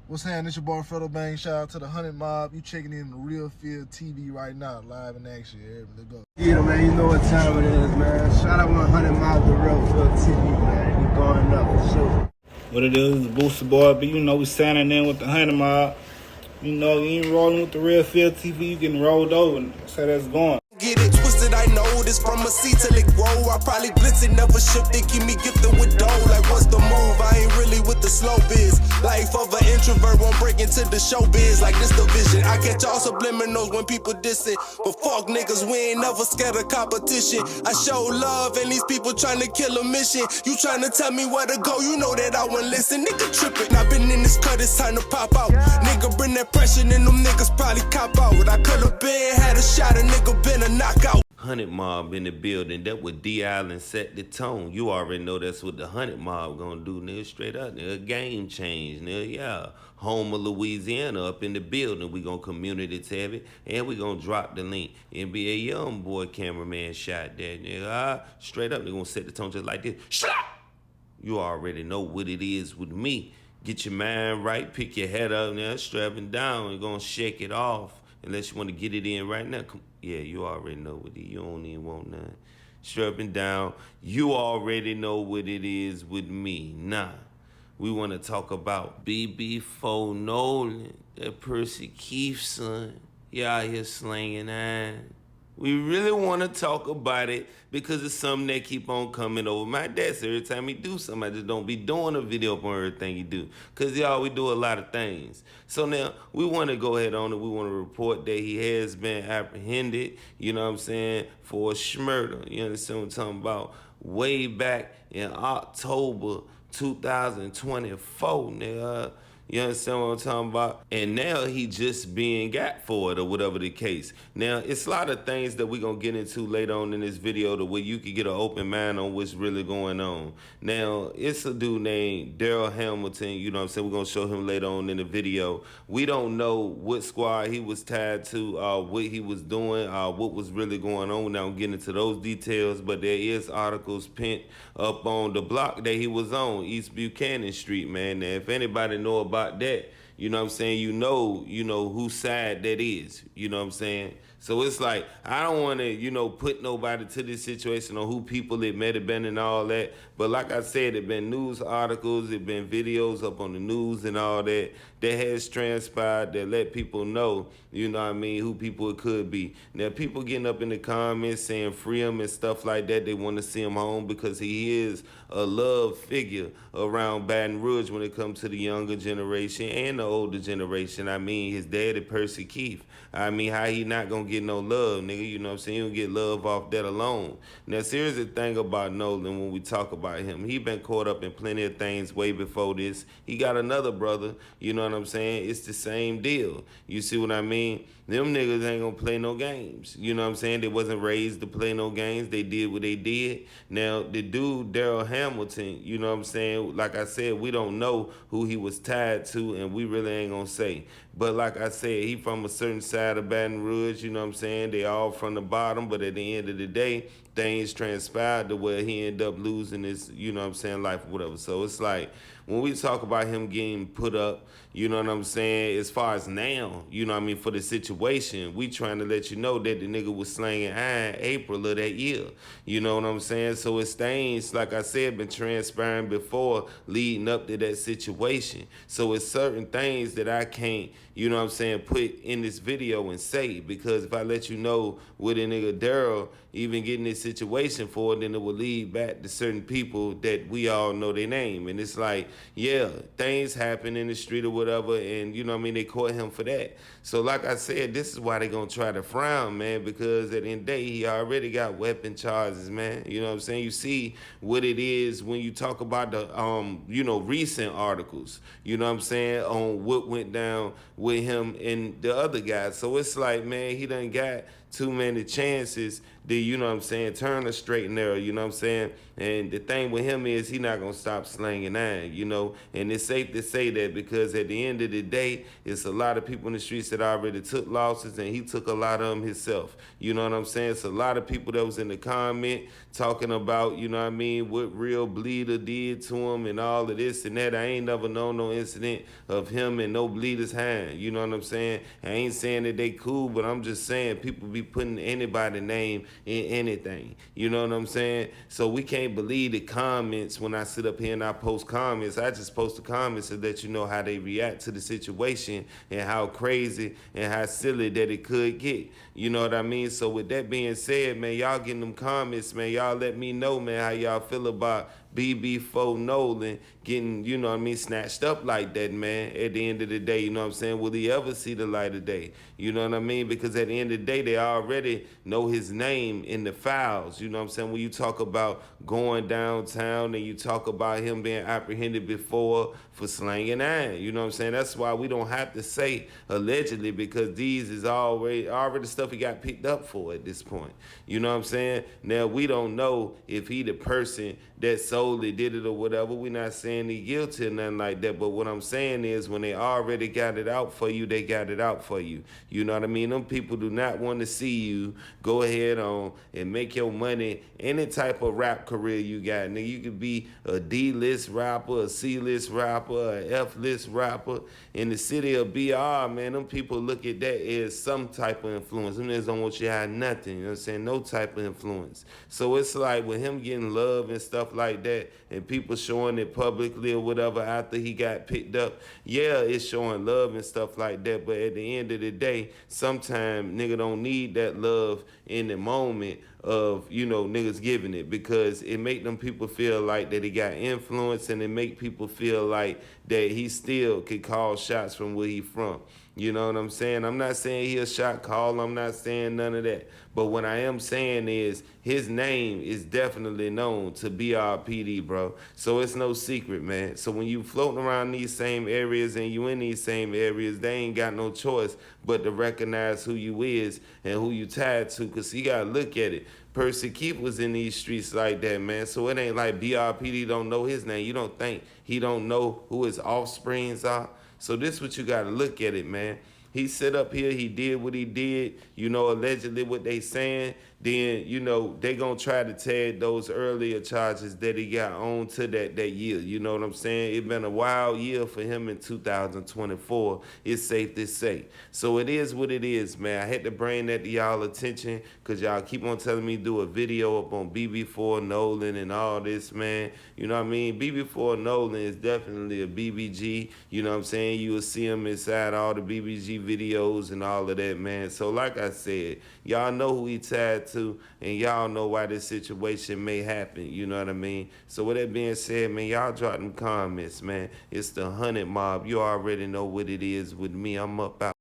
What's happening? It's your boy Fredo Bang. Shout out to the 100 Mob. You checking in the Real Field TV right now, live in action. Let's go. Yeah, man, you know what time it is, man. Shout out 100 Mob to Real Field TV, man. We going up for sure. What it is, the Booster Boy, but you know we signing in with the 100 Mob. You know, you ain't rolling with the Real Field TV, you getting rolled over. That's how that's going. Get it twisted, I know this from a seed till it grow. I probably blitz it, never shift it, keep me gifted with dough. Like what's the move? I ain't really with the slow biz. Life of an introvert won't break into the show biz. Like this the vision. I catch all subliminals when people diss it. But fuck niggas, we ain't never scared of competition. I show love and these people trying to kill a mission. You trying to tell me where to go, you know that I won't listen. Nigga tripping, I been in this cut, it's time to pop out. Nigga bring that pressure and them niggas probably cop out. I could've been, had a shot, a nigga been a knockout. 100 Mob in the building. That what D Island set the tone. You already know that's what the 100 Mob gonna do, nigga. Straight up, nigga. Game change, nigga. Yeah. Home of Louisiana up in the building. We gonna community tab it and we gonna drop the link. NBA Youngboy cameraman shot that, nigga. Straight up, they gonna set the tone just like this. Shut up! You already know what it is with me. Get your mind right, pick your head up now, strapping down, and gonna shake it off. Unless you want to get it in right now. Yeah, you already know what it is. You don't even want none. Strapping down. You already know what it is with me. Nah. We want to talk about BB4 Nolan. That Percy Keith son. He out here slanging iron. We really want to talk about it because it's something that keep on coming over my desk. Every time he do something, I just don't be doing a video up on everything he do. Because y'all, we do a lot of things. So now, we want to go ahead on it. We want to report that he has been apprehended, you know what I'm saying, for a schmurder. You understand what I'm talking about? Way back in October 2024, nigga. You understand what I'm talking about? And now he just being got for it or whatever the case. Now, it's a lot of things that we're going to get into later on in this video to where you can get an open mind on what's really going on. Now, it's a dude named Daryl Hamilton. You know what I'm saying? We're going to show him later on in the video. We don't know what squad he was tied to, what he was doing, what was really going on. Now, I'm getting into those details, but there is articles pinned up on the block that he was on, East Buchanan Street, man. Now, if anybody know about that, you know what I'm saying, you know whose side that is, you know what I'm saying? So it's like, I don't want to, put nobody to this situation on who people it may have been and all that. But like I said, it been news articles, it been videos up on the news and all that has transpired that let people know, you know what I mean, who people it could be. Now, people getting up in the comments saying free him and stuff like that. They want to see him home because he is a love figure around Baton Rouge when it comes to the younger generation and the older generation. I mean, his daddy, Percy Keith. I mean, how he not going to get no love, nigga? You know what I'm saying? He don't get love off that alone. Now, here's the thing about Nolen when we talk about him. He been caught up in plenty of things way before this. He got another brother, you know what I'm saying? It's the same deal. You see what I mean? Them niggas ain't gonna play no games. You know what I'm saying? They wasn't raised to play no games. They did what they did. Now, the dude, Daryl Hamilton, you know what I'm saying? Like I said, we don't know who he was tied to, and we really ain't gonna say. But like I said, he from a certain side of Baton Rouge, you know what I'm saying? They all from the bottom, but at the end of the day, things transpired to where he ended up losing his, you know what I'm saying, life or whatever. So it's like, when we talk about him getting put up, you know what I'm saying, as far as now, you know what I mean, for the situation, we trying to let you know that the nigga was slanging iron April of that year. You know what I'm saying? So it's things, like I said, been transpiring before leading up to that situation. So it's certain things that I can't, you know what I'm saying, put in this video and say, because if I let you know what a nigga Daryl even getting this situation for, then it will lead back to certain people that we all know their name. And it's like, yeah, things happen in the street or whatever, and you know what I mean, they caught him for that. So like I said, this is why they gonna try to frown, man, because at the end of the day, he already got weapon charges, man. You know what I'm saying? You see what it is when you talk about the recent articles, you know what I'm saying, on what went down with him and the other guys. So it's like, man, he done got too many chances, then, you know what I'm saying, turn a straight and narrow, you know what I'm saying? And the thing with him is he not going to stop slanging iron, you know? And it's safe to say that because at the end of the day, it's a lot of people in the streets that already took losses, and he took a lot of them himself. You know what I'm saying? It's a lot of people that was in the comment talking about, you know what I mean, what Real Bleeder did to him and all of this and that. I ain't never known no incident of him and no Bleeder's hand. You know what I'm saying? I ain't saying that they cool, but I'm just saying people be putting anybody's name in anything. You know what I'm saying? So we can't believe the comments when I sit up here and I post comments. I just post the comments to let you know how they react to the situation and how crazy and how silly that it could get. You know what I mean? So with that being said, man, y'all getting them comments, man, y'all let me know, man, how y'all feel about BB4 Nolan getting, you know what I mean, snatched up like that, man, at the end of the day. You know what I'm saying? Will he ever see the light of day? You know what I mean? Because at the end of the day, they already know his name in the files. You know what I'm saying? When you talk about going downtown and you talk about him being apprehended before for slanging iron, you know what I'm saying? That's why we don't have to say allegedly, because these is already stuff he got picked up for at this point. You know what I'm saying? Now, we don't know if he the person that solely did it or whatever. We're not saying he guilty or nothing like that, but what I'm saying is when they already got it out for you, they got it out for you. You know what I mean? Them people do not want to see you go ahead on and make your money any type of rap career you got. Now, you could be a D-list rapper, a C-list rapper, a F-list rapper. In the city of BR, man, them people look at that as some type of influence. Them niggas don't want you to have nothing, you know what I'm saying? No type of influence. So it's like with him getting love and stuff like that and people showing it publicly or whatever after he got picked up, yeah, it's showing love and stuff like that, but at the end of the day, sometimes nigga don't need that love in the moment of, you know, niggas giving it, because it make them people feel like that he got influence, and it make people feel like that he still could call shots from where he from. You know what I'm saying? I'm not saying he a shot caller. I'm not saying none of that. But what I am saying is his name is definitely known to BRPD, bro. So it's no secret, man. So when you floating around these same areas and you in these same areas, they ain't got no choice but to recognize who you is and who you tied to, because you got to look at it. Percy Keith was in these streets like that, man. So it ain't like BRPD don't know his name. You don't think he don't know who his offsprings are? So this what you got to look at it, man. He set up here, he did what he did, you know, allegedly what they saying. Then, you know, they gonna try to tag those earlier charges that he got on to that year. You know what I'm saying? It's been a wild year for him in 2024. It's safe to say. So it is what it is, man. I had to bring that to y'all attention because y'all keep on telling me do a video up on BB4 Nolan and all this, man. You know what I mean? BB4 Nolan is definitely a BBG. You know what I'm saying? You will see him inside all the BBG videos and all of that, man. So like I said, y'all know who he tied to, and y'all know why this situation may happen, you know what I mean? So with that being said, man, y'all drop them comments, man. It's the 100 Mob. You already know what it is with me. I'm up out.